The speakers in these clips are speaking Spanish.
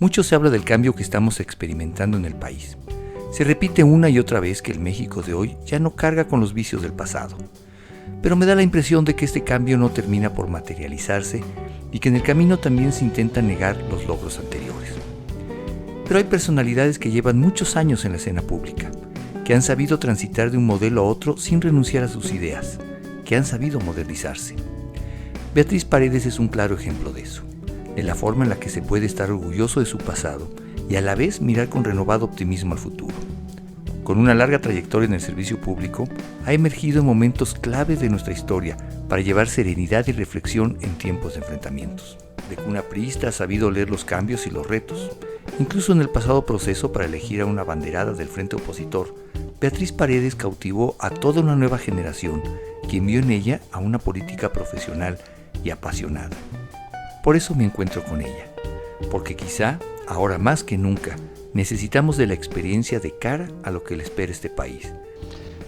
Mucho se habla del cambio que estamos experimentando en el país. Se repite una y otra vez que el México de hoy ya no carga con los vicios del pasado. Pero me da la impresión de que este cambio no termina por materializarse y que en el camino también se intenta negar los logros anteriores. Pero hay personalidades que llevan muchos años en la escena pública, que han sabido transitar de un modelo a otro sin renunciar a sus ideas, que han sabido modernizarse. Beatriz Paredes es un claro ejemplo de eso, de la forma en la que se puede estar orgulloso de su pasado y a la vez mirar con renovado optimismo al futuro. Con una larga trayectoria en el servicio público, ha emergido en momentos claves de nuestra historia para llevar serenidad y reflexión en tiempos de enfrentamientos. De cuna priista ha sabido leer los cambios y los retos. Incluso en el pasado proceso para elegir a una abanderada del frente opositor, Beatriz Paredes cautivó a toda una nueva generación, quien vio en ella a una política profesional y apasionada. Por eso me encuentro con ella, porque quizá, ahora más que nunca, necesitamos de la experiencia de cara a lo que le espera este país.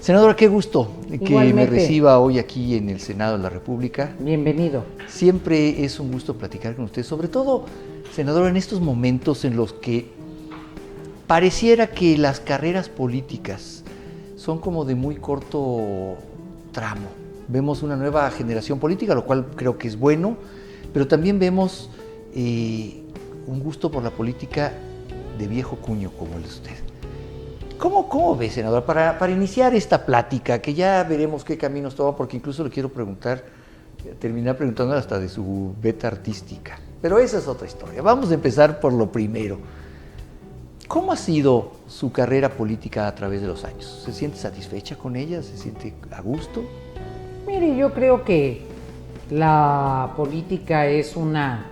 Senadora, qué gusto que me reciba hoy aquí en el Senado de la República. Bienvenido. Siempre es un gusto platicar con usted, sobre todo, senadora, en estos momentos en los que pareciera que las carreras políticas son como de muy corto tramo. Vemos una nueva generación política, lo cual creo que es bueno, pero también vemos un gusto por la política de viejo cuño como el de usted. ¿Cómo ve, senador? Para iniciar esta plática, que ya veremos qué caminos toma, porque incluso le quiero terminar preguntando hasta de su beta artística. Pero esa es otra historia. Vamos a empezar por lo primero. ¿Cómo ha sido su carrera política a través de los años? ¿Se siente satisfecha con ella? ¿Se siente a gusto? Mire, yo creo que la política es una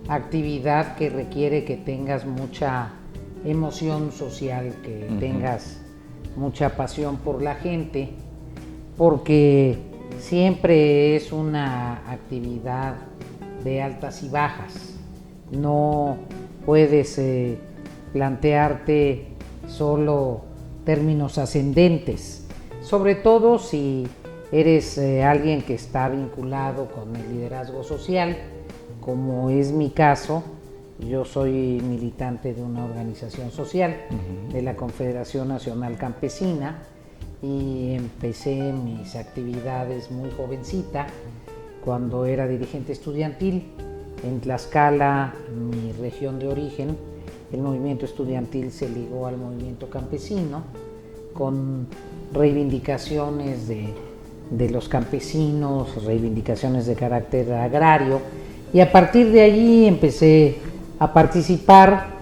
actividad que requiere que tengas mucha emoción social, que tengas mucha pasión por la gente, porque siempre es una actividad de altas y bajas. No puedes plantearte solo términos ascendentes, sobre todo si eres alguien que está vinculado con el liderazgo social, como es mi caso. Yo soy militante de una organización social, de la Confederación Nacional Campesina, y empecé mis actividades muy jovencita, cuando era dirigente estudiantil en Tlaxcala, mi región de origen. El movimiento estudiantil se ligó al movimiento campesino, con reivindicaciones de los campesinos, reivindicaciones de carácter agrario, y a partir de allí empecé a participar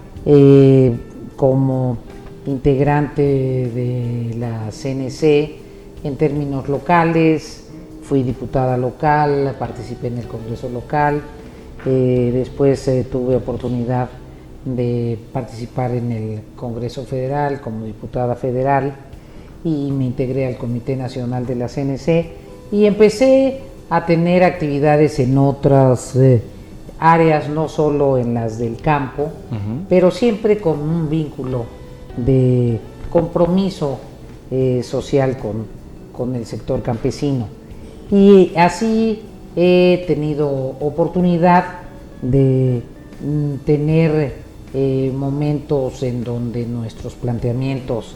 como integrante de la CNC en términos locales. Fui diputada local, participé en el Congreso local, después tuve oportunidad de participar en el Congreso Federal como diputada federal y me integré al Comité Nacional de la CNC y empecé a tener actividades en otras áreas, no solo en las del campo, pero siempre con un vínculo de compromiso social con el sector campesino. Y así he tenido oportunidad de tener momentos en donde nuestros planteamientos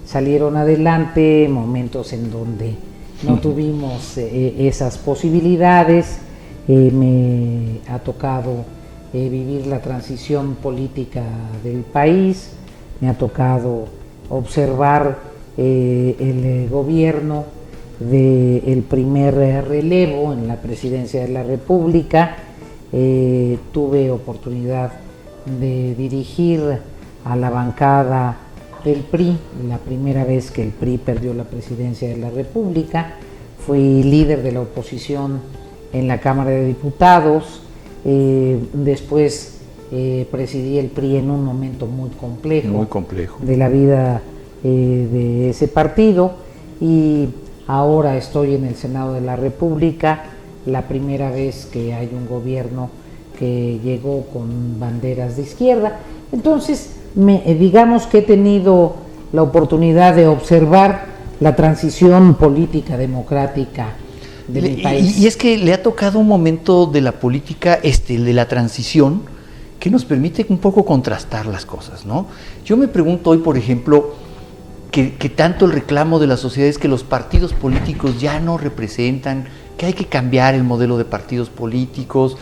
salieron adelante, momentos en donde no tuvimos esas posibilidades. Me ha tocado vivir la transición política del país, me ha tocado observar el gobierno del primer relevo en la presidencia de la República. Tuve oportunidad de dirigir a la bancada del PRI, la primera vez que el PRI perdió la presidencia de la República. Fui líder de la oposición en la Cámara de Diputados, después presidí el PRI en un momento muy complejo de la vida de ese partido, y ahora estoy en el Senado de la República, la primera vez que hay un gobierno que llegó con banderas de izquierda. Entonces, digamos que he tenido la oportunidad de observar la transición política democrática de mi país. Y es que le ha tocado un momento de la política, de la transición, que nos permite un poco contrastar las cosas, ¿no? Yo me pregunto hoy, por ejemplo, que tanto el reclamo de la sociedad es que los partidos políticos ya no representan, que hay que cambiar el modelo de partidos políticos,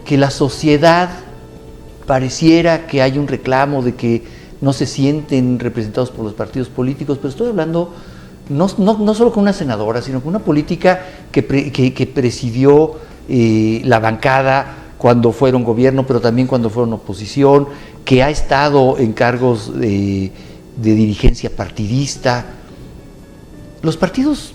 que la sociedad pareciera que hay un reclamo de que no se sienten representados por los partidos políticos, pero estoy hablando no solo con una senadora, sino con una política que presidió la bancada cuando fueron gobierno, pero también cuando fueron oposición, que ha estado en cargos de dirigencia partidista. Los partidos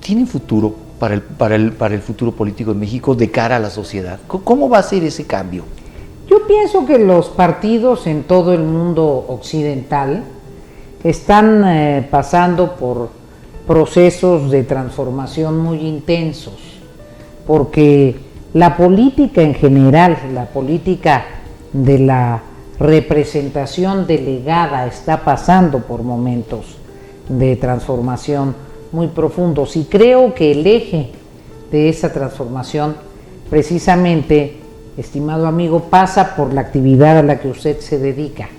tienen futuro para el futuro político de México de cara a la sociedad. ¿Cómo va a ser ese cambio? Yo pienso que los partidos en todo el mundo occidental están pasando por procesos de transformación muy intensos, porque la política en general, la política de la representación delegada está pasando por momentos de transformación muy profundos, y creo que el eje de esa transformación precisamente, estimado amigo, pasa por la actividad a la que usted se dedica,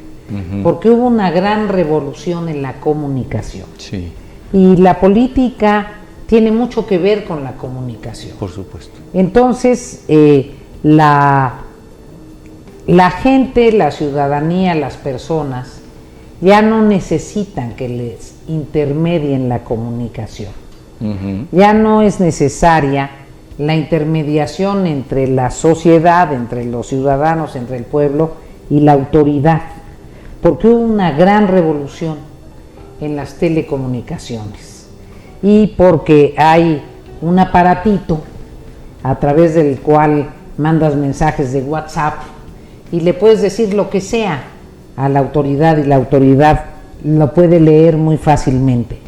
porque hubo una gran revolución en la comunicación. Sí. Y la política tiene mucho que ver con la comunicación. Por supuesto. Entonces, la gente, la ciudadanía, las personas ya no necesitan que les intermedien la comunicación. Ya no es necesaria la intermediación entre la sociedad, entre los ciudadanos, entre el pueblo y la autoridad, porque hubo una gran revolución en las telecomunicaciones y porque hay un aparatito a través del cual mandas mensajes de WhatsApp y le puedes decir lo que sea a la autoridad y la autoridad lo puede leer muy fácilmente.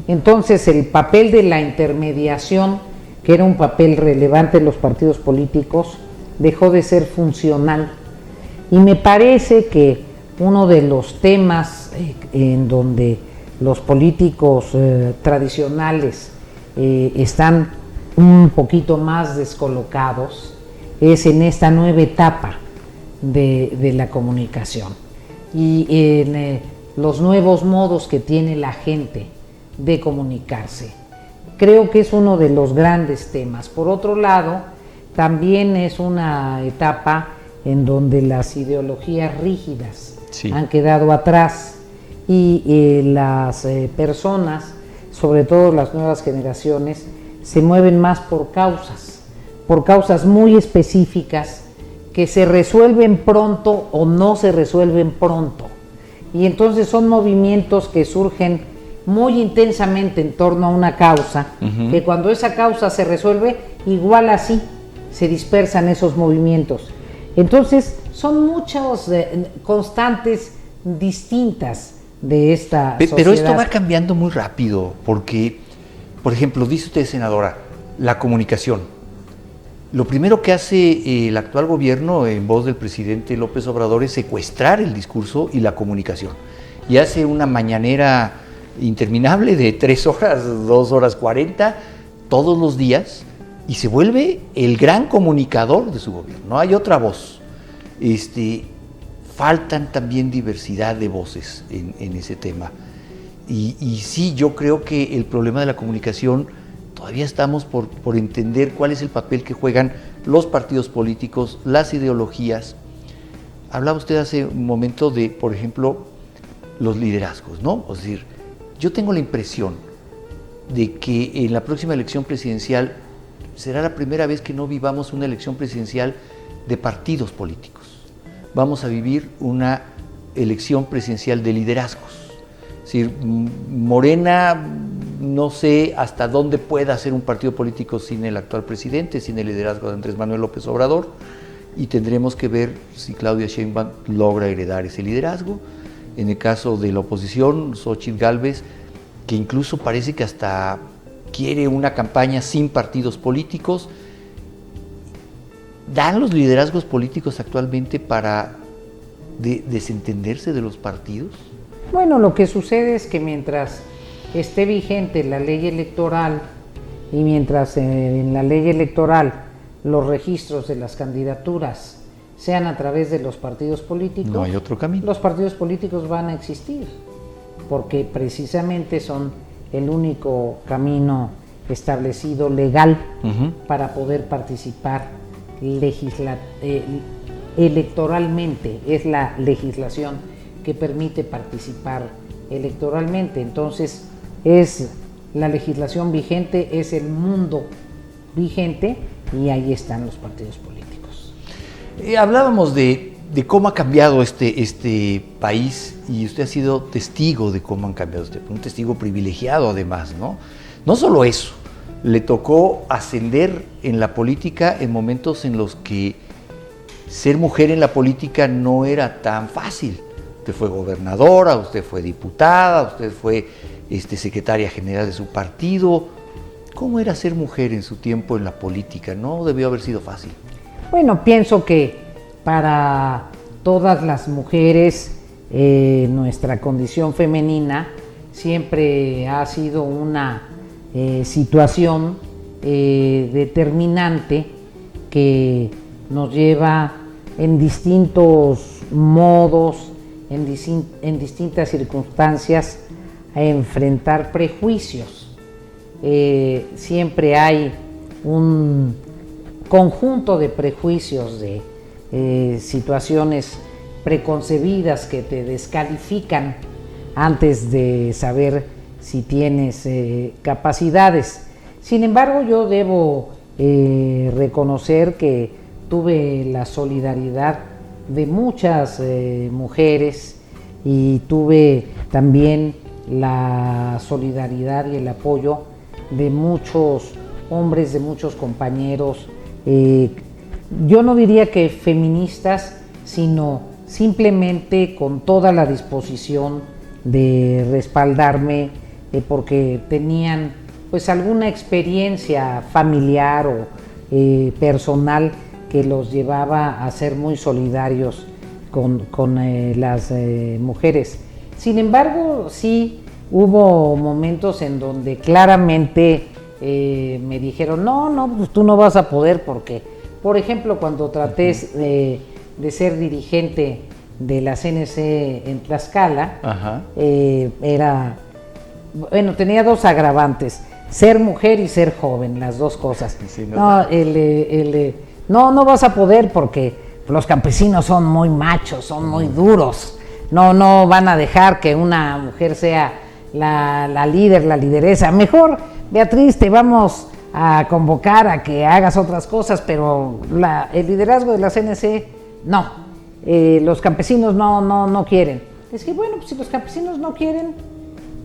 Entonces el papel de la intermediación, que era un papel relevante en los partidos políticos, dejó de ser funcional. Y me parece que uno de los temas en donde los políticos tradicionales están un poquito más descolocados es en esta nueva etapa de la comunicación y en los nuevos modos que tiene la gente de comunicarse. Creo que es uno de los grandes temas. Por otro lado, también es una etapa en donde las ideologías rígidas han quedado atrás y las personas, sobre todo las nuevas generaciones, se mueven más por causas muy específicas que se resuelven pronto o no se resuelven pronto. Y entonces son movimientos que surgen muy intensamente en torno a una causa, que cuando esa causa se resuelve, igual así se dispersan esos movimientos. Entonces son muchas constantes distintas de esta sociedad. Pero esto va cambiando muy rápido, porque, por ejemplo, dice usted, senadora, la comunicación. Lo primero que hace el actual gobierno, en voz del presidente López Obrador, es secuestrar el discurso y la comunicación. Y hace una mañanera interminable de 3 horas, 2 horas 40, todos los días, y se vuelve el gran comunicador de su gobierno. No hay otra voz. Faltan también diversidad de voces en ese tema. Y sí, yo creo que el problema de la comunicación, todavía estamos por entender cuál es el papel que juegan los partidos políticos, las ideologías. Hablaba usted hace un momento de, por ejemplo, los liderazgos, ¿no? Es decir, yo tengo la impresión de que en la próxima elección presidencial será la primera vez que no vivamos una elección presidencial de partidos políticos. Vamos a vivir una elección presidencial de liderazgos. Es decir, Morena, no sé hasta dónde pueda ser un partido político sin el actual presidente, sin el liderazgo de Andrés Manuel López Obrador, y tendremos que ver si Claudia Sheinbaum logra heredar ese liderazgo. En el caso de la oposición, Xóchitl Gálvez, que incluso parece que hasta quiere una campaña sin partidos políticos. ¿Dan los liderazgos políticos actualmente para desentenderse de los partidos? Bueno, lo que sucede es que mientras esté vigente la ley electoral y mientras en la ley electoral los registros de las candidaturas sean a través de los partidos políticos, no hay otro camino. Los partidos políticos van a existir, porque precisamente son el único camino establecido legal para poder participar electoralmente. Es la legislación que permite participar electoralmente. Entonces, es la legislación vigente, es el mundo vigente, y ahí están los partidos políticos. Hablábamos de cómo ha cambiado este país, y usted ha sido testigo de cómo han cambiado un testigo privilegiado además, ¿no? No solo eso, le tocó ascender en la política en momentos en los que ser mujer en la política no era tan fácil. Usted fue gobernadora, usted fue diputada, usted fue secretaria general de su partido. ¿Cómo era ser mujer en su tiempo en la política? No debió haber sido fácil. Bueno, pienso que para todas las mujeres nuestra condición femenina siempre ha sido una situación determinante que nos lleva en distintos modos, en distintas circunstancias, a enfrentar prejuicios. Siempre hay un conjunto de prejuicios, de situaciones preconcebidas que te descalifican antes de saber si tienes capacidades. Sin embargo, yo debo reconocer que tuve la solidaridad de muchas mujeres, y tuve también la solidaridad y el apoyo de muchos hombres, de muchos compañeros, yo no diría que feministas, sino simplemente con toda la disposición de respaldarme, porque tenían pues alguna experiencia familiar o personal que los llevaba a ser muy solidarios con las mujeres. Sin embargo, sí hubo momentos en donde claramente me dijeron, no, pues tú no vas a poder, porque, por ejemplo, cuando traté de ser dirigente de la CNC en Tlaxcala, tenía dos agravantes: ser mujer y ser joven, las dos cosas. Sí, no vas a poder porque los campesinos son muy machos, son muy duros, no van a dejar que una mujer sea la líder, la lideresa. Mejor, Beatriz, te vamos a convocar a que hagas otras cosas, pero el liderazgo de la CNC, no. Los campesinos no quieren. Es que bueno, pues si los campesinos no quieren,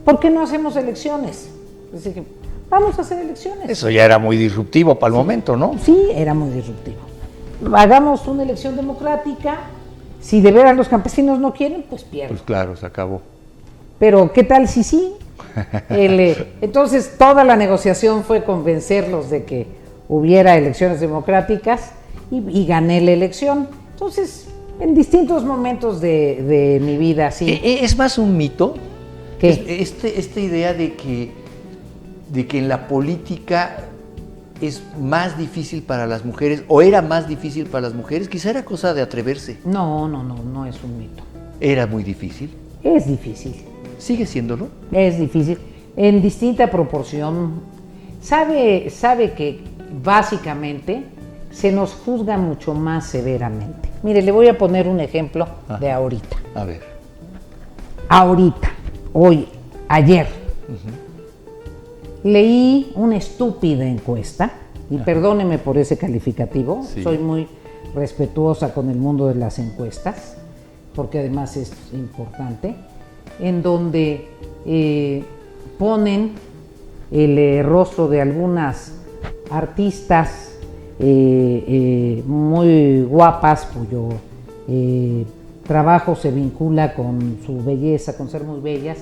¿por qué no hacemos elecciones? Es decir, vamos a hacer elecciones. Eso ya era muy disruptivo para el momento, ¿no? Sí, era muy disruptivo. Hagamos una elección democrática. Si de veras los campesinos no quieren, pues pierden. Pues claro, se acabó. Pero ¿qué tal si sí? Entonces toda la negociación fue convencerlos de que hubiera elecciones democráticas, y gané la elección. Entonces, en distintos momentos de mi vida, sí. ¿Es más un mito? ¿Qué? Esta idea de que en la política es más difícil para las mujeres, o era más difícil para las mujeres, quizá era cosa de atreverse. No es un mito. ¿Era muy difícil? Es difícil. ¿Sigue siéndolo? Es difícil, en distinta proporción. Sabe que básicamente se nos juzga mucho más severamente. Mire, le voy a poner un ejemplo de ahorita. A ver. Ahorita, hoy, ayer, leí una estúpida encuesta, y perdóneme por ese calificativo, sí. Soy muy respetuosa con el mundo de las encuestas, porque además es importante, en donde ponen el rostro de algunas artistas muy guapas, cuyo trabajo se vincula con su belleza, con ser muy bellas,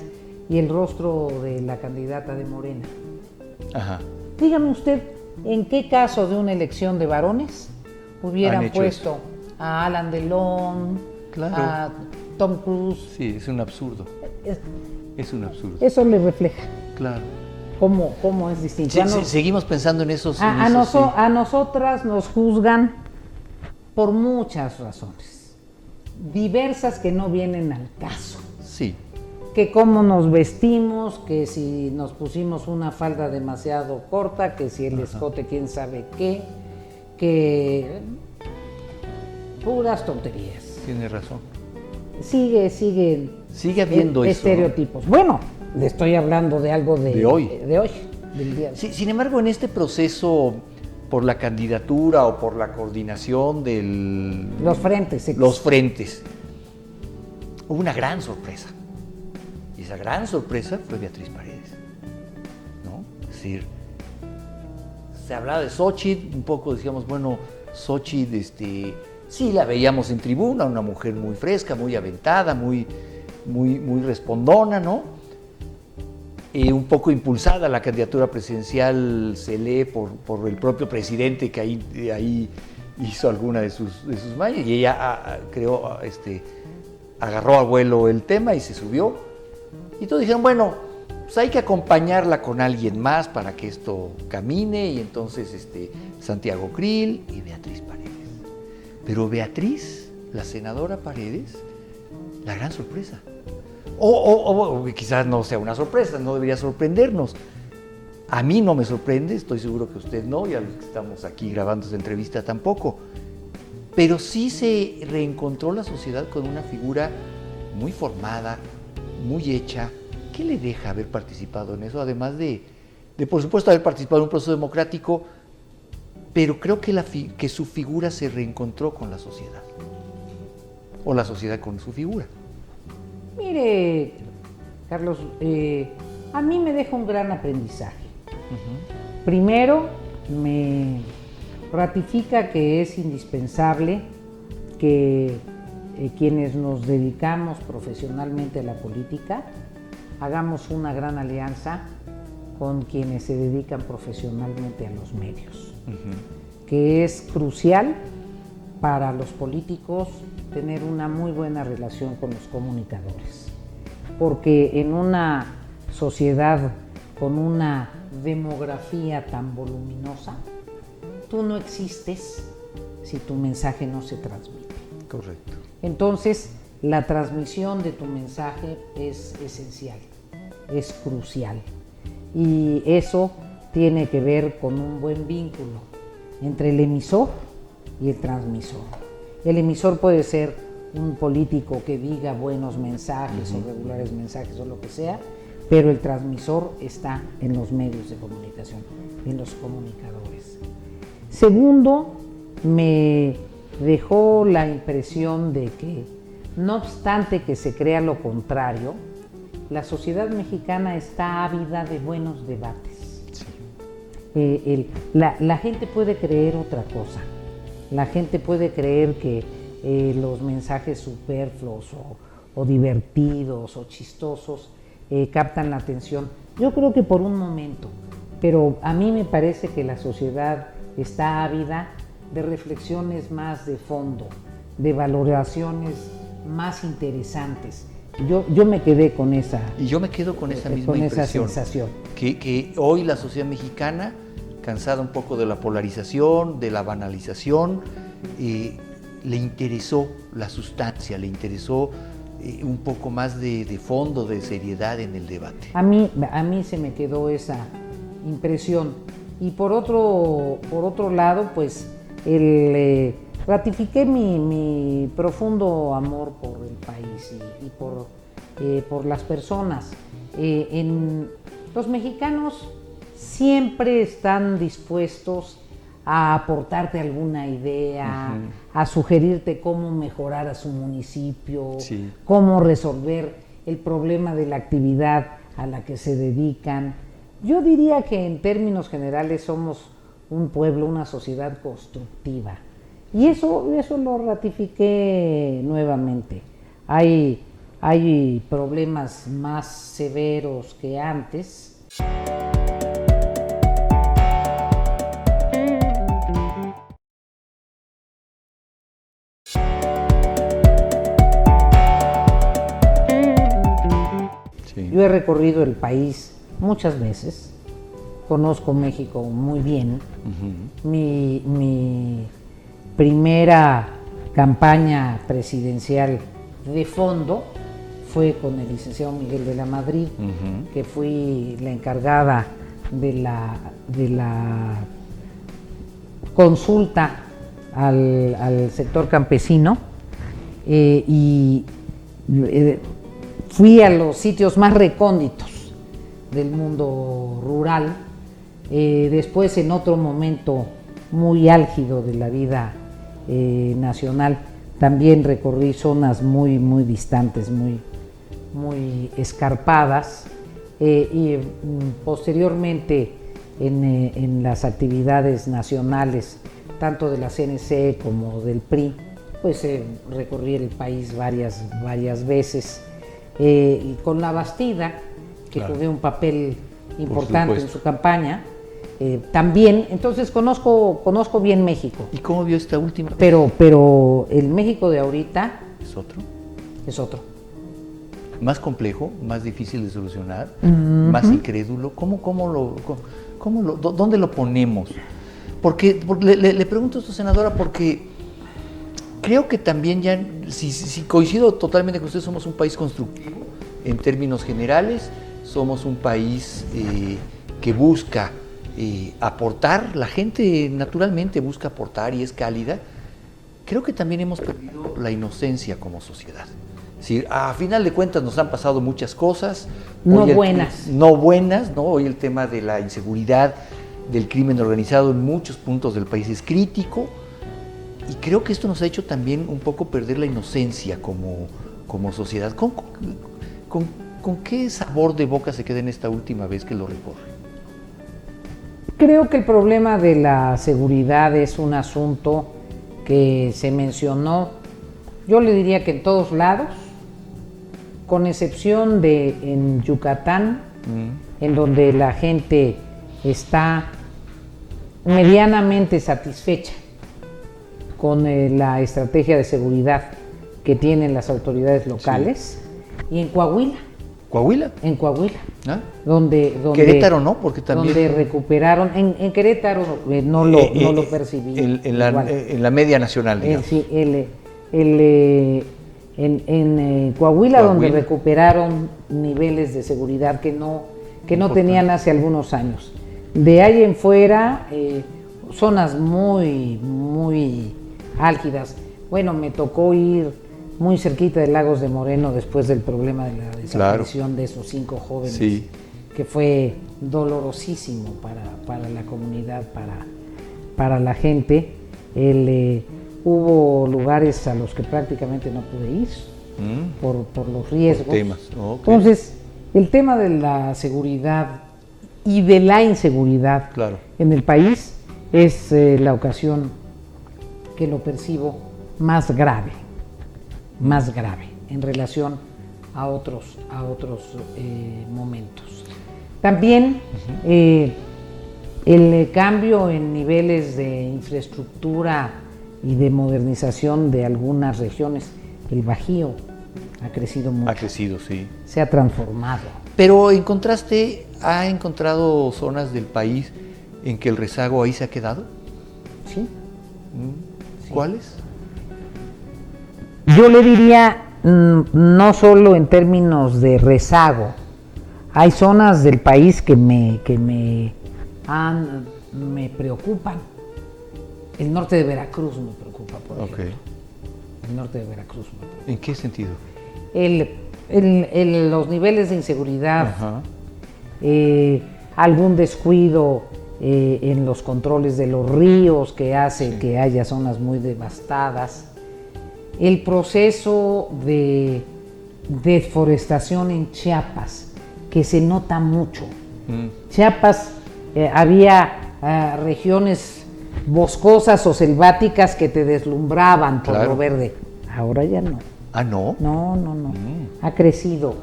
y el rostro de la candidata de Morena. Ajá. Dígame usted, ¿en qué caso de una elección de varones hubieran puesto eso a Alain Delon, claro, a Tom Cruise? Sí, es un absurdo. Es un absurdo. Eso le refleja. Claro. ¿Cómo es distinto? Sí, seguimos pensando en esos... A nosotras nos juzgan por muchas razones, diversas que no vienen al caso. Sí. Que cómo nos vestimos, que si nos pusimos una falda demasiado corta, que si el escote quién sabe qué, que puras tonterías. Tiene razón. Sigue habiendo estereotipos. Bueno, le estoy hablando de algo de hoy, del día de hoy. Sí, sin embargo, en este proceso por la candidatura o por la coordinación de los frentes, hubo una gran sorpresa. Y esa gran sorpresa fue Beatriz Paredes, ¿no? Es decir, se hablaba de Xóchitl, un poco decíamos, bueno, Xóchitl, sí la veíamos en tribuna, una mujer muy fresca, muy aventada, muy respondona, ¿no? Un poco impulsada la candidatura presidencial, se lee por el propio presidente que ahí hizo alguna de sus mallas, y ella creo agarró a vuelo el tema y se subió. Y todos dijeron, bueno, pues hay que acompañarla con alguien más para que esto camine, y entonces Santiago Krill y Beatriz Paredes. Pero Beatriz, la senadora Paredes, la gran sorpresa. O quizás no sea una sorpresa, no debería sorprendernos. A mí no me sorprende, estoy seguro que usted no, y a los que estamos aquí grabando esta entrevista tampoco. Pero sí se reencontró la sociedad con una figura muy formada, muy hecha. ¿Qué le deja haber participado en eso? Además de por supuesto, haber participado en un proceso democrático, pero creo que su figura se reencontró con la sociedad, o la sociedad con su figura. Mire, Carlos, a mí me deja un gran aprendizaje. Primero, me ratifica que es indispensable que quienes nos dedicamos profesionalmente a la política hagamos una gran alianza con quienes se dedican profesionalmente a los medios, que es crucial para los políticos tener una muy buena relación con los comunicadores, porque en una sociedad con una demografía tan voluminosa, tú no existes si tu mensaje no se transmite. Correcto. Entonces, la transmisión de tu mensaje es esencial, es crucial, y eso tiene que ver con un buen vínculo entre el emisor y el transmisor. El emisor puede ser un político que diga buenos mensajes o regulares mensajes o lo que sea, pero el transmisor está en los medios de comunicación, en los comunicadores. Segundo, me dejó la impresión de que, no obstante que se crea lo contrario, la sociedad mexicana está ávida de buenos debates. Sí. La gente puede creer otra cosa. La gente puede creer que los mensajes superfluos o divertidos o chistosos captan la atención. Yo creo que por un momento, pero a mí me parece que la sociedad está ávida de reflexiones más de fondo, de valoraciones más interesantes. Yo me quedé con esa. Y yo me quedo con esa misma impresión. Esa sensación. Que hoy la sociedad mexicana, cansada un poco de la polarización, de la banalización, le interesó la sustancia, le interesó un poco más de fondo, de seriedad en el debate. A mí se me quedó esa impresión. Y por otro lado, pues ratifiqué mi profundo amor por el país y por las personas. Los mexicanos siempre están dispuestos a aportarte alguna idea, a sugerirte cómo mejorar a su municipio, sí, cómo resolver el problema de la actividad a la que se dedican. Yo diría que en términos generales somos un pueblo, una sociedad constructiva. Y eso lo ratifiqué nuevamente. Hay problemas más severos que antes. Sí. Yo he recorrido el país muchas veces, conozco México muy bien. Mi primera campaña presidencial de fondo fue con el licenciado Miguel de la Madrid, que fui la encargada de la consulta al sector campesino, y fui a los sitios más recónditos del mundo rural. Después, en otro momento muy álgido de la vida nacional, también recorrí zonas muy distantes, muy escarpadas, y posteriormente en las actividades nacionales, tanto de la CNC como del PRI, pues recorrí el país varias veces, y con la Bastida, que jugué un papel importante en su campaña, también. Entonces conozco bien México. ¿Y cómo vio esta última? Pero el México de ahorita es otro. Más complejo, más difícil de solucionar, más incrédulo. ¿Dónde lo ponemos? Porque le pregunto a esta senadora porque creo que también ya, si coincido totalmente con usted, somos un país constructivo en términos generales, somos un país que busca aportar, la gente naturalmente busca aportar y es cálida. Creo que también hemos perdido la inocencia como sociedad. Es decir, a final de cuentas nos han pasado muchas cosas. No buenas. Hoy el tema de la inseguridad, del crimen organizado en muchos puntos del país es crítico, y creo que esto nos ha hecho también un poco perder la inocencia como sociedad. ¿Con qué sabor de boca se queda en esta última vez que lo recorre? Creo que el problema de la seguridad es un asunto que se mencionó, yo le diría que en todos lados, con excepción de en Yucatán, en donde la gente está medianamente satisfecha con la estrategia de seguridad que tienen las autoridades locales, y en Coahuila. ¿Coahuila? En Coahuila. ¿Ah? Donde Querétaro no, porque también... Donde recuperaron, en Querétaro no lo percibí. En la media nacional, digamos. Sí, en Coahuila, donde recuperaron niveles de seguridad que no tenían hace algunos años. De ahí en fuera, zonas muy álgidas. Bueno, me tocó ir muy cerquita de Lagos de Moreno después del problema de la desaparición de esos 5 jóvenes, que fue dolorosísimo para la comunidad, para la gente. Hubo lugares a los que prácticamente no pude ir por los riesgos. Entonces, el tema de la seguridad y de la inseguridad en el país es la ocasión que lo percibo más grave en relación a otros momentos. También el cambio en niveles de infraestructura y de modernización de algunas regiones, el Bajío ha crecido mucho. Ha crecido, sí. Se ha transformado. Pero en contraste, ¿ha encontrado zonas del país en que el rezago ahí se ha quedado? Sí. ¿Cuáles? Yo le diría, no solo en términos de rezago, hay zonas del país que me preocupan. El norte de Veracruz me preocupa, por ejemplo. El norte de Veracruz me preocupa. ¿En qué sentido? Los niveles de inseguridad, algún descuido en los controles de los ríos que hace que haya zonas muy devastadas. El proceso de deforestación en Chiapas, que se nota mucho. Chiapas, había regiones boscosas o selváticas que te deslumbraban por lo verde. Ahora ya no. ¿Ah, no? No. Ha crecido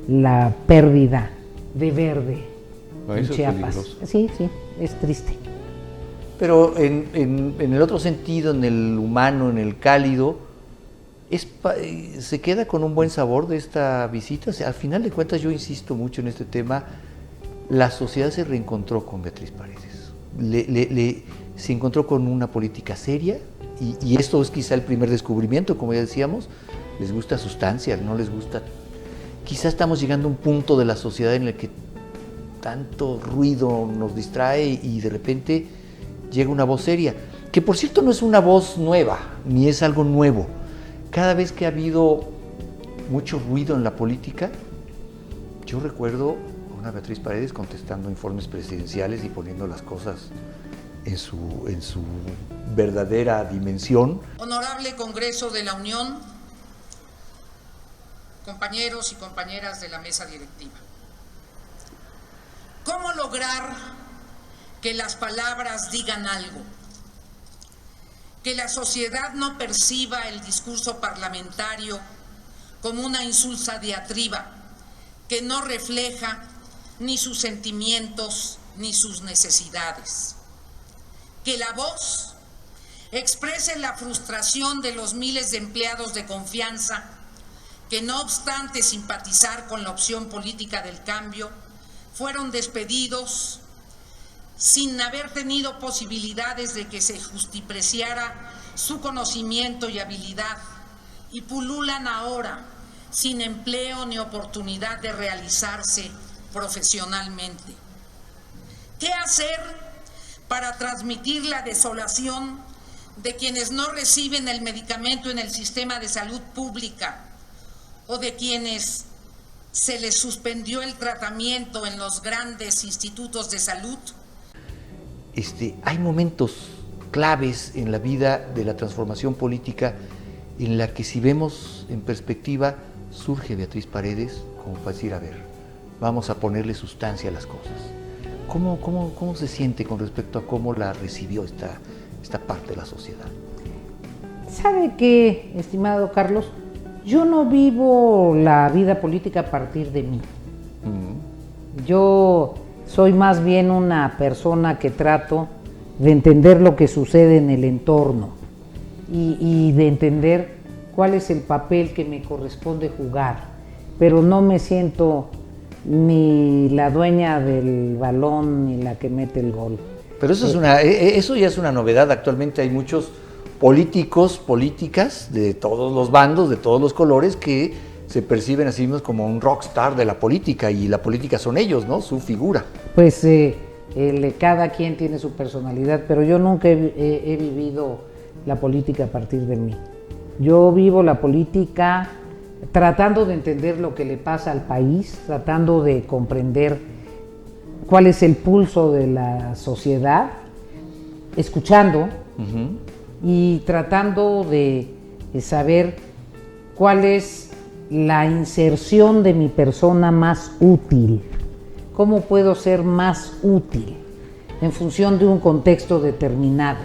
la pérdida de verde en Chiapas. Sí, es triste. Pero en el otro sentido, en el humano, en el cálido, ¿se queda con un buen sabor de esta visita? O sea, al final de cuentas, yo insisto mucho en este tema, la sociedad se reencontró con Beatriz Paredes. se encontró con una política seria y esto es quizá el primer descubrimiento, como ya decíamos, les gusta sustancia, no les gusta. Quizá estamos llegando a un punto de la sociedad en el que tanto ruido nos distrae y de repente llega una voz seria, que por cierto no es una voz nueva, ni es algo nuevo. Cada vez que ha habido mucho ruido en la política, yo recuerdo a una Beatriz Paredes contestando informes presidenciales y poniendo las cosas en su verdadera dimensión. Honorable Congreso de la Unión, compañeros y compañeras de la mesa directiva. ¿Cómo lograr que las palabras digan algo? Que la sociedad no perciba el discurso parlamentario como una insulsa diatriba que no refleja ni sus sentimientos ni sus necesidades. Que la voz exprese la frustración de los miles de empleados de confianza que, no obstante simpatizar con la opción política del cambio, fueron despedidos sin haber tenido posibilidades de que se justipreciara su conocimiento y habilidad, y pululan ahora sin empleo ni oportunidad de realizarse profesionalmente. ¿Qué hacer para transmitir la desolación de quienes no reciben el medicamento en el sistema de salud pública o de quienes se les suspendió el tratamiento en los grandes institutos de salud? Hay momentos claves en la vida de la transformación política en la que, si vemos en perspectiva, surge Beatriz Paredes como para decir, a ver, vamos a ponerle sustancia a las cosas. ¿Cómo se siente con respecto a cómo la recibió esta parte de la sociedad? ¿Sabe qué, estimado Carlos? Yo no vivo la vida política a partir de mí. Yo soy más bien una persona que trato de entender lo que sucede en el entorno y de entender cuál es el papel que me corresponde jugar, pero no me siento ni la dueña del balón ni la que mete el gol. Pero eso ya es una novedad. Actualmente hay muchos políticos, políticas de todos los bandos, de todos los colores, que se perciben a sí mismos como un rockstar de la política, y la política son ellos, ¿no? Su figura. Pues cada quien tiene su personalidad, pero yo nunca he vivido la política a partir de mí. Yo vivo la política tratando de entender lo que le pasa al país, tratando de comprender cuál es el pulso de la sociedad, escuchando y tratando de saber cuál es la inserción de mi persona más útil. ¿Cómo puedo ser más útil en función de un contexto determinado?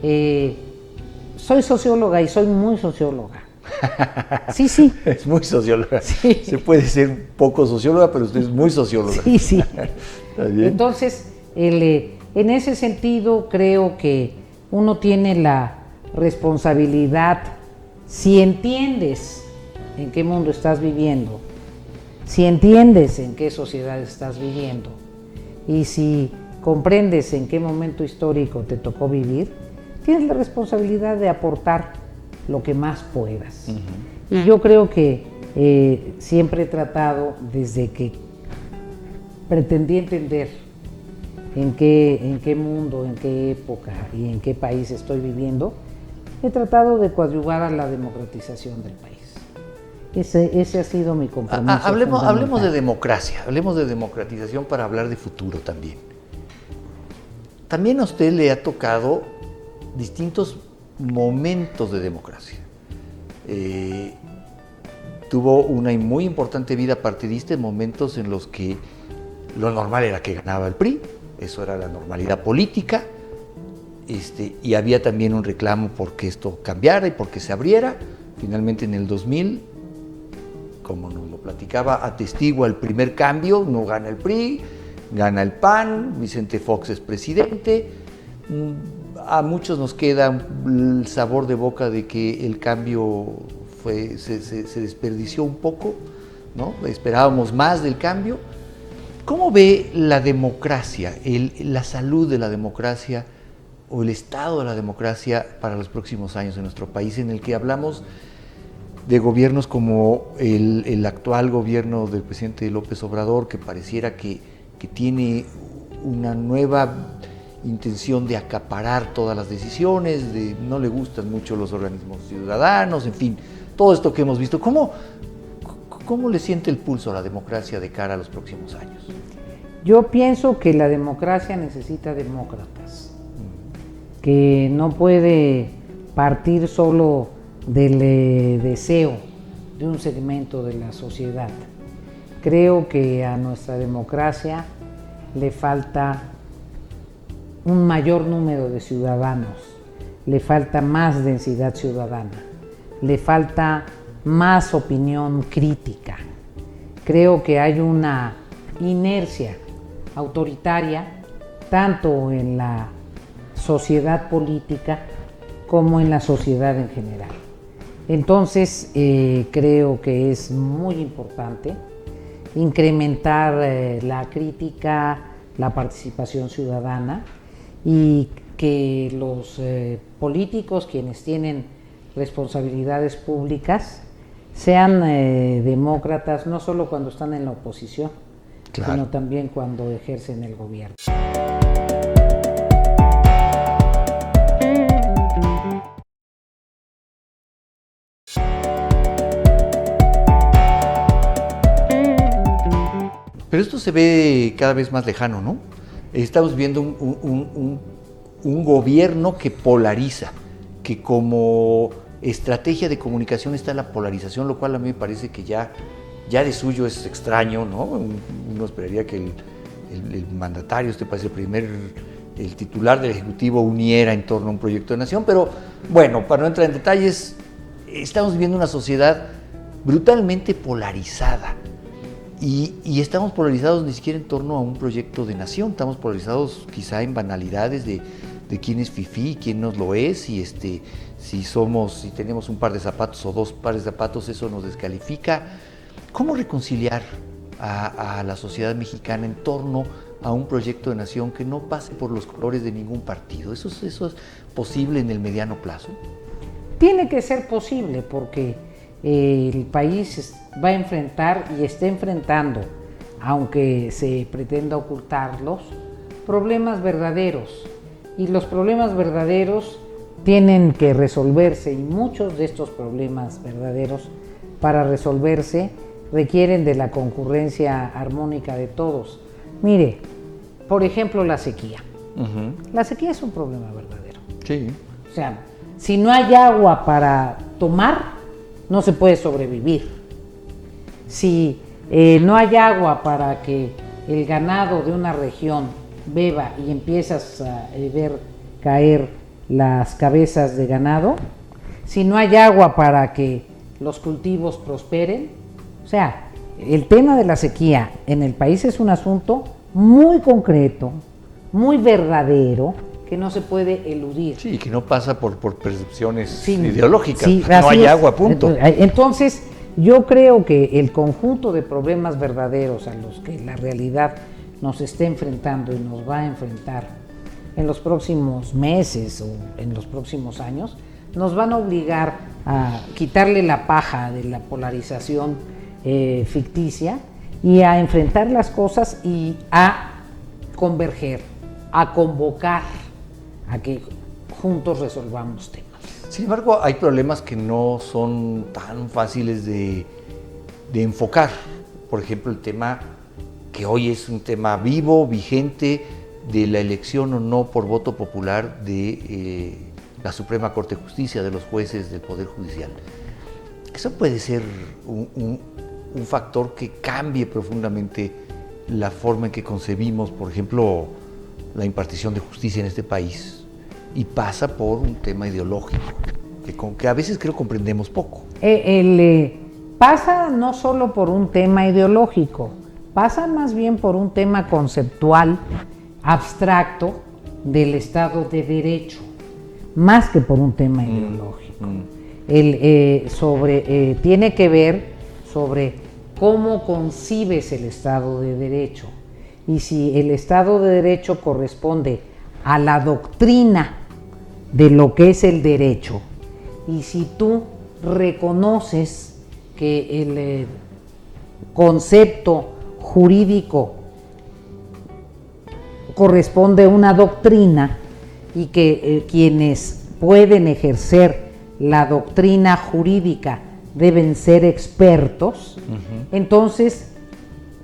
Soy socióloga y soy muy socióloga. Sí. Es muy socióloga. Sí. Se puede ser poco socióloga, pero usted es muy socióloga. Sí. ¿Está bien? Entonces, en ese sentido, creo que uno tiene la responsabilidad, si entiendes en qué mundo estás viviendo, si entiendes en qué sociedad estás viviendo y si comprendes en qué momento histórico te tocó vivir, tienes la responsabilidad de aportar lo que más puedas. Y yo creo que siempre he tratado, desde que pretendí entender en qué mundo, en qué época y en qué país estoy viviendo, he tratado de coadyuvar a la democratización del país. Ese ha sido mi compromiso. Hablemos de democracia, hablemos de democratización para hablar de futuro también. También a usted le ha tocado distintos momentos de democracia. Tuvo una muy importante vida partidista en momentos en los que lo normal era que ganaba el PRI, eso era la normalidad política, y había también un reclamo por que esto cambiara y por que se abriera. Finalmente, en el 2000, como nos lo platicaba, atestigua el primer cambio, no gana el PRI, gana el PAN, Vicente Fox es presidente. A muchos nos queda el sabor de boca de que el cambio se desperdició un poco, ¿no? Esperábamos más del cambio. ¿Cómo ve la democracia, la salud de la democracia o el estado de la democracia para los próximos años en nuestro país, en el que hablamos de gobiernos como el actual gobierno del presidente López Obrador, que pareciera que tiene una nueva intención de acaparar todas las decisiones, no le gustan mucho los organismos ciudadanos, en fin, todo esto que hemos visto? ¿Cómo le siente el pulso a la democracia de cara a los próximos años? Yo pienso que la democracia necesita demócratas, que no puede partir solo del deseo de un segmento de la sociedad. Creo que a nuestra democracia le falta un mayor número de ciudadanos, le falta más densidad ciudadana, le falta más opinión crítica. Creo que hay una inercia autoritaria tanto en la sociedad política como en la sociedad en general. Entonces creo que es muy importante incrementar la crítica, la participación ciudadana, y que los políticos, quienes tienen responsabilidades públicas, sean demócratas no solo cuando están en la oposición, claro, sino también cuando ejercen el gobierno. Pero esto se ve cada vez más lejano, ¿no? Estamos viendo un gobierno que polariza, que como estrategia de comunicación está la polarización, lo cual a mí me parece que ya de suyo es extraño, ¿no? Uno esperaría que el mandatario, el titular del Ejecutivo uniera en torno a un proyecto de nación, pero bueno, para no entrar en detalles, estamos viviendo una sociedad brutalmente polarizada. Y estamos polarizados ni siquiera en torno a un proyecto de nación, estamos polarizados quizá en banalidades de quién es fifí, quién no lo es, y si tenemos un par de zapatos o dos pares de zapatos, eso nos descalifica. ¿Cómo reconciliar a la sociedad mexicana en torno a un proyecto de nación que no pase por los colores de ningún partido? ¿Eso es posible en el mediano plazo? Tiene que ser posible porque el país va a enfrentar y está enfrentando, aunque se pretenda ocultarlos, problemas verdaderos. Y los problemas verdaderos tienen que resolverse, y muchos de estos problemas verdaderos, para resolverse, requieren de la concurrencia armónica de todos. Mire, por ejemplo, la sequía. Uh-huh. La sequía es un problema verdadero. Sí. O sea, si no hay agua para tomar, no se puede sobrevivir. Si no hay agua para que el ganado de una región beba y empiezas a ver caer las cabezas de ganado, si no hay agua para que los cultivos prosperen, o sea, el tema de la sequía en el país es un asunto muy concreto, muy verdadero, que no se puede eludir. Sí, que no pasa por percepciones ideológicas. Sí, no hay agua, punto. Entonces, yo creo que el conjunto de problemas verdaderos a los que la realidad nos está enfrentando y nos va a enfrentar en los próximos meses o en los próximos años, nos van a obligar a quitarle la paja de la polarización ficticia y a enfrentar las cosas y a converger, a convocar a que juntos resolvamos temas. Sin embargo, hay problemas que no son tan fáciles de enfocar. Por ejemplo, el tema que hoy es un tema vivo, vigente, de la elección o no por voto popular de la Suprema Corte de Justicia, de los jueces del Poder Judicial. Eso puede ser un factor que cambie profundamente la forma en que concebimos, por ejemplo, la impartición de justicia en este país, y pasa por un tema ideológico, que a veces creo comprendemos poco. Pasa no solo por un tema ideológico, pasa más bien por un tema conceptual, abstracto, del Estado de Derecho, más que por un tema ideológico. Tiene que ver sobre cómo concibes el Estado de Derecho. y si el Estado de Derecho corresponde a la doctrina de lo que es el derecho, y si tú reconoces que el concepto jurídico corresponde a una doctrina y que quienes pueden ejercer la doctrina jurídica deben ser expertos, entonces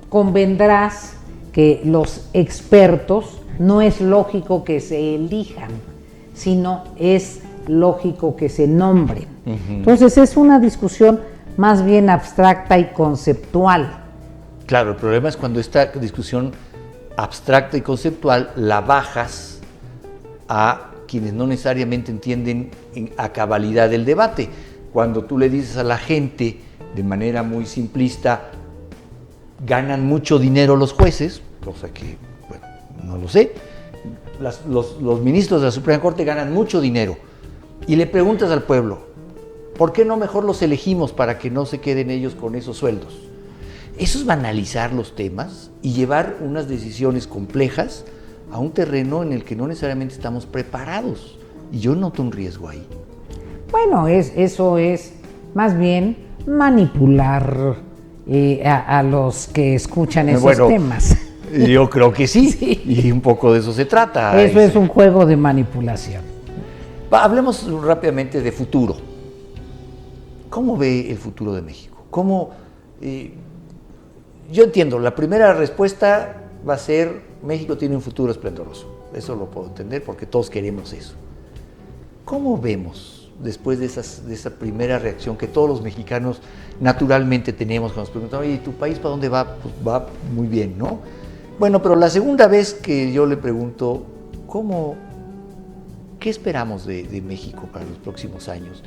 convendrás que los expertos no es lógico que se elijan, sino es lógico que se nombren. Entonces es una discusión más bien abstracta y conceptual. Claro, el problema es cuando esta discusión abstracta y conceptual la bajas a quienes no necesariamente entienden a cabalidad el debate. Cuando tú le dices a la gente de manera muy simplista, ganan mucho dinero los jueces, cosa que, bueno, no lo sé, los ministros de la Suprema Corte ganan mucho dinero, y le preguntas al pueblo, ¿por qué no mejor los elegimos para que no se queden ellos con esos sueldos? Eso es banalizar los temas y llevar unas decisiones complejas a un terreno en el que no necesariamente estamos preparados, y yo noto un riesgo ahí. Bueno, eso es más bien manipular a los que escuchan esos temas. Yo creo que sí, y un poco de eso se trata. Eso es un juego de manipulación. Hablemos rápidamente de futuro. ¿Cómo ve el futuro de México? Yo entiendo, la primera respuesta va a ser: México tiene un futuro esplendoroso. Eso lo puedo entender porque todos queremos eso. ¿Cómo vemos, después de esa primera reacción que todos los mexicanos naturalmente tenemos cuando nos preguntan, oye, ¿tu país para dónde va? Pues va muy bien, ¿no? Bueno, pero la segunda vez que yo le pregunto, ¿qué esperamos de México para los próximos años?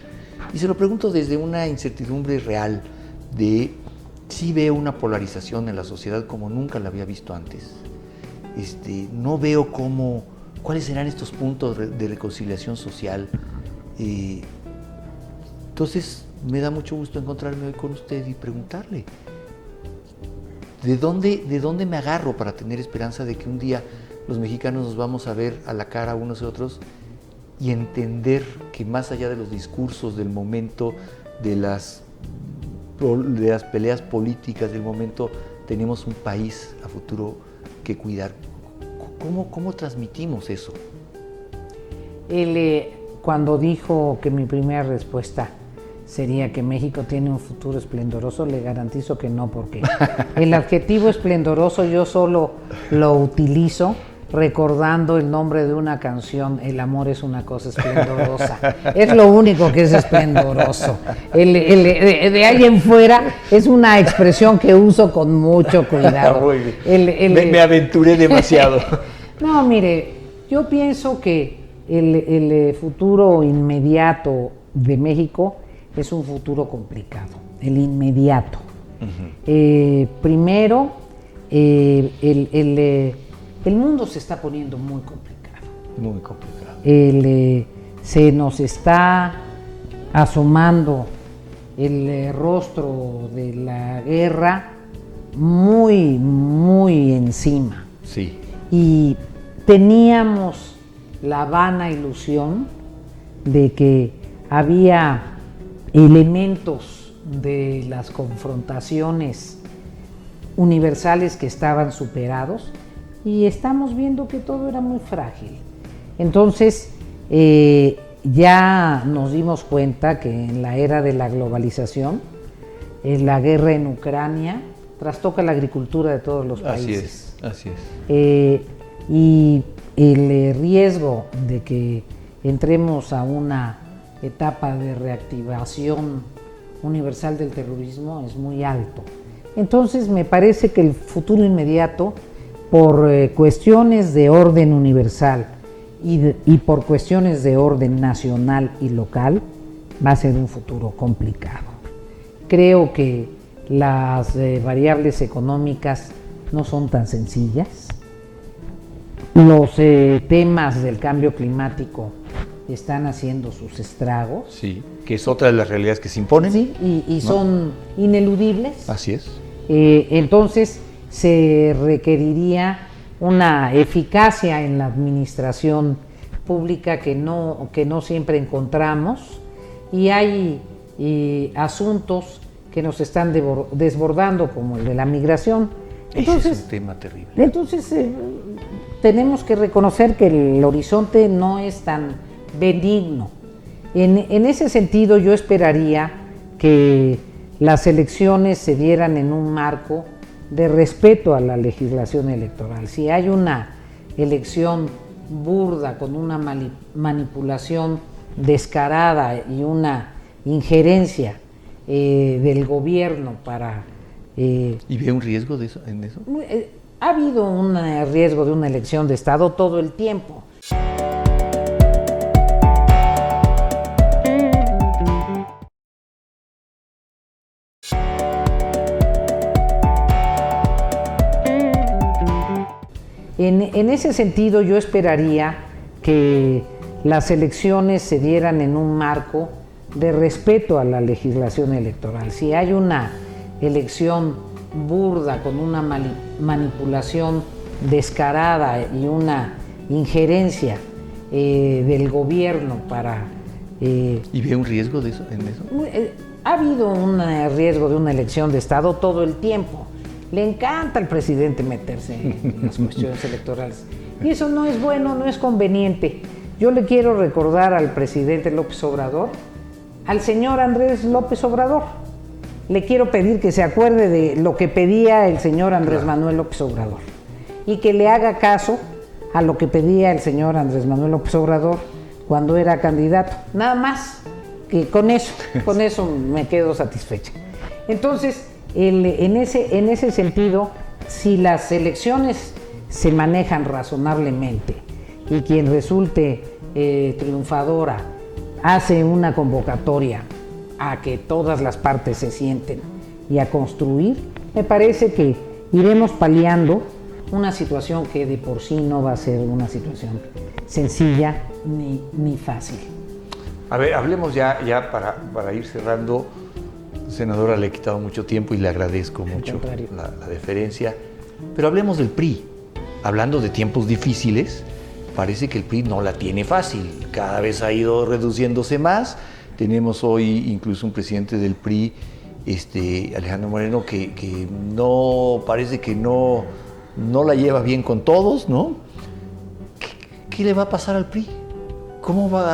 Y se lo pregunto desde una incertidumbre real de sí veo una polarización en la sociedad como nunca la había visto antes. No veo cuáles serán estos puntos de reconciliación social. Entonces me da mucho gusto encontrarme hoy con usted y preguntarle, ¿de dónde me agarro para tener esperanza de que un día los mexicanos nos vamos a ver a la cara unos y otros y entender que más allá de los discursos del momento, de las peleas políticas del momento, tenemos un país a futuro que cuidar? ¿Cómo transmitimos eso? Él, cuando dijo que mi primera respuesta sería que México tiene un futuro esplendoroso, le garantizo que no, porque el adjetivo esplendoroso yo solo lo utilizo recordando el nombre de una canción, El amor es una cosa esplendorosa. Es lo único que es esplendoroso. De ahí en fuera es una expresión que uso con mucho cuidado. Me aventuré demasiado. No, mire, yo pienso que el futuro inmediato de México es un futuro complicado, el inmediato. Primero, el mundo se está poniendo muy complicado. Muy complicado. Se nos está asomando el rostro de la guerra muy, muy encima. Sí. Y teníamos la vana ilusión de que había elementos de las confrontaciones universales que estaban superados, y estamos viendo que todo era muy frágil. Entonces, ya nos dimos cuenta que en la era de la globalización, la guerra en Ucrania trastoca la agricultura de todos los países. Así es. Y el riesgo de que entremos a una etapa de reactivación universal del terrorismo es muy alto. Entonces, me parece que el futuro inmediato, por cuestiones de orden universal y por cuestiones de orden nacional y local, va a ser un futuro complicado. Creo que las variables económicas no son tan sencillas. Los temas del cambio climático están haciendo sus estragos. Sí, que es otra de las realidades que se imponen. Sí, y ¿no? Son ineludibles. Así es. Entonces, se requeriría una eficacia en la administración pública que no siempre encontramos, y hay asuntos que nos están desbordando, como el de la migración. Entonces, ese es un tema terrible. Entonces tenemos que reconocer que el horizonte no es tan benigno. En ese sentido, yo esperaría que las elecciones se dieran en un marco de respeto a la legislación electoral. Si hay una elección burda, con una manipulación descarada y una injerencia del gobierno para... ¿Y ve un riesgo de eso, en eso? Ha habido un riesgo de una elección de Estado todo el tiempo. En ese sentido, yo esperaría que las elecciones se dieran en un marco de respeto a la legislación electoral. Si hay una elección burda, con una manipulación descarada y una injerencia del gobierno para... ¿Y ve un riesgo de eso, en eso? Ha habido un riesgo de una elección de Estado todo el tiempo. Le encanta al presidente meterse en las cuestiones electorales. Y eso no es bueno, no es conveniente. Yo le quiero recordar al presidente López Obrador, al señor Andrés López Obrador. Le quiero pedir que se acuerde de lo que pedía el señor Andrés Manuel López Obrador, y que le haga caso a lo que pedía el señor Andrés Manuel López Obrador cuando era candidato. Nada más, que con eso me quedo satisfecha. Entonces, en ese sentido, si las elecciones se manejan razonablemente y quien resulte triunfadora hace una convocatoria a que todas las partes se sienten y a construir, me parece que iremos paliando una situación que de por sí no va a ser una situación sencilla ni fácil. A ver, hablemos ya para ir cerrando. Senadora, le he quitado mucho tiempo y le agradezco mucho la deferencia, pero hablemos del PRI. Hablando de tiempos difíciles, parece que el PRI no la tiene fácil, cada vez ha ido reduciéndose más. Tenemos hoy incluso un presidente del PRI, Alejandro Moreno, que no parece que no la lleva bien con todos, ¿no? ¿Qué le va a pasar al PRI? ¿Cómo va?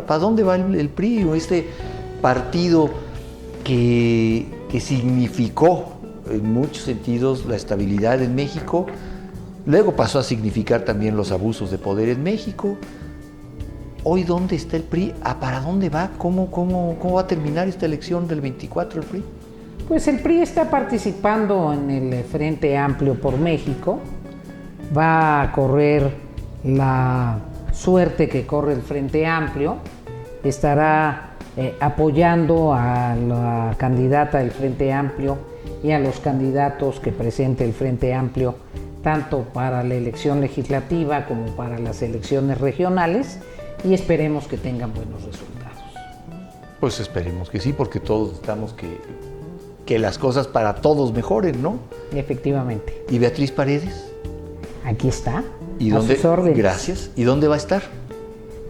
¿Para dónde va el PRI? O este partido que significó en muchos sentidos la estabilidad en México, luego pasó a significar también los abusos de poder en México. Hoy, ¿dónde está el PRI? ¿Para dónde va? ¿Cómo va a terminar esta elección del 24 el PRI? Pues el PRI está participando en el Frente Amplio por México. Va a correr la suerte que corre el Frente Amplio. Estará apoyando a la candidata del Frente Amplio y a los candidatos que presente el Frente Amplio, tanto para la elección legislativa como para las elecciones regionales, y esperemos que tengan buenos resultados. Pues esperemos que sí, porque todos estamos que las cosas para todos mejoren, ¿no? Efectivamente. ¿Y Beatriz Paredes? Aquí está. ¿Y dónde? Sus órdenes. Gracias. ¿Y dónde va a estar?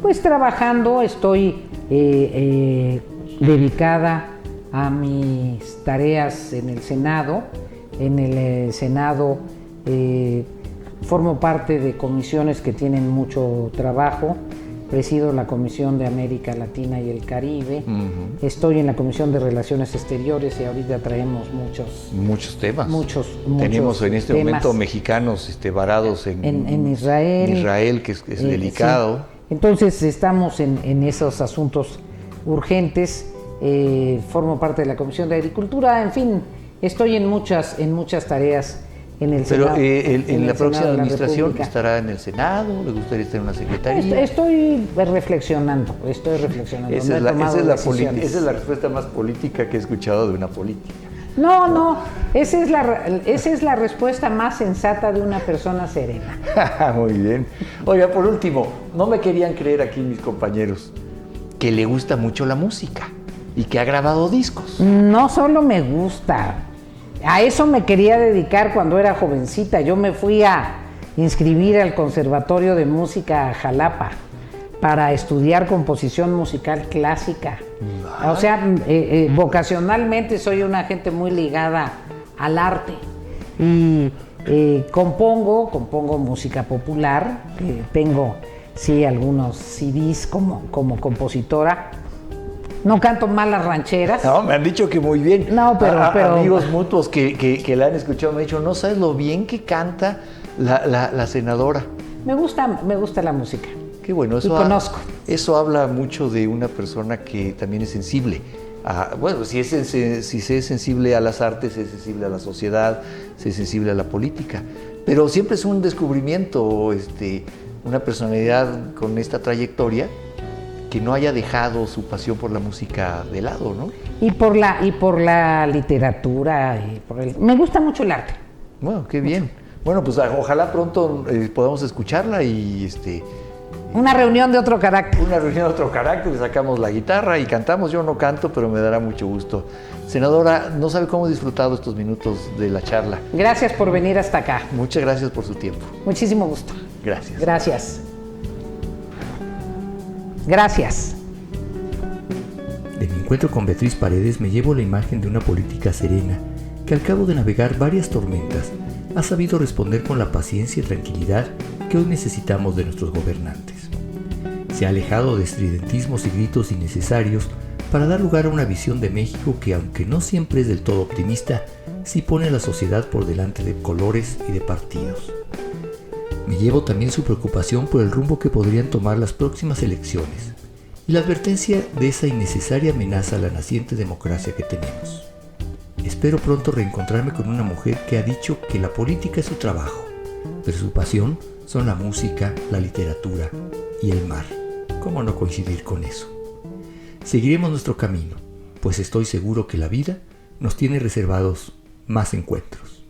Pues trabajando, estoy dedicada a mis tareas en el Senado. En el Senado formo parte de comisiones que tienen mucho trabajo. Presido la Comisión de América Latina y el Caribe. Estoy en la Comisión de Relaciones Exteriores y ahorita traemos muchos temas. Tenemos en este momento mexicanos varados en Israel. En Israel, que es delicado. Sí. Entonces estamos en esos asuntos urgentes. Formo parte de la Comisión de Agricultura. En fin, estoy en muchas tareas en el Senado. Pero en la próxima administración estará en el Senado, ¿le gustaría estar en una secretaría? Estoy reflexionando. Esa es la respuesta más política que he escuchado de una política. No, esa es la respuesta más sensata de una persona serena. Muy bien. Oiga, por último, no me querían creer aquí mis compañeros que le gusta mucho la música y que ha grabado discos. No solo me gusta, A eso me quería dedicar cuando era jovencita. Yo me fui a inscribir al Conservatorio de Música Jalapa para estudiar composición musical clásica. O sea, vocacionalmente soy una gente muy ligada al arte y compongo música popular. Tengo, sí, algunos CDs como compositora. No canto mal las rancheras. No, me han dicho que muy bien. No, pero amigos mutuos que la han escuchado me han dicho, no sabes lo bien que canta la senadora. Me gusta la música. Qué bueno, y conozco. Eso habla mucho de una persona que también es sensible. Bueno, si es sensible a las artes, es sensible a la sociedad, es sensible a la política. Pero siempre es un descubrimiento, una personalidad con esta trayectoria que no haya dejado su pasión por la música de lado, ¿no? Y por la literatura, me gusta mucho el arte. Bueno, qué bien. Bueno, pues ojalá pronto podamos escucharla y una reunión de otro carácter. Una reunión de otro carácter, sacamos la guitarra y cantamos. Yo no canto, pero me dará mucho gusto. Senadora, no sabe cómo he disfrutado estos minutos de la charla. Gracias por venir hasta acá. Muchas gracias por su tiempo. Muchísimo gusto. Gracias. Gracias. Gracias. De mi encuentro con Beatriz Paredes me llevo la imagen de una política serena que al cabo de navegar varias tormentas ha sabido responder con la paciencia y tranquilidad que hoy necesitamos de nuestros gobernantes. Se ha alejado de estridentismos y gritos innecesarios para dar lugar a una visión de México que, aunque no siempre es del todo optimista, sí pone a la sociedad por delante de colores y de partidos. Me llevo también su preocupación por el rumbo que podrían tomar las próximas elecciones y la advertencia de esa innecesaria amenaza a la naciente democracia que tenemos. Espero pronto reencontrarme con una mujer que ha dicho que la política es su trabajo, pero su pasión son la música, la literatura y el mar. ¿Cómo no coincidir con eso? Seguiremos nuestro camino, pues estoy seguro que la vida nos tiene reservados más encuentros.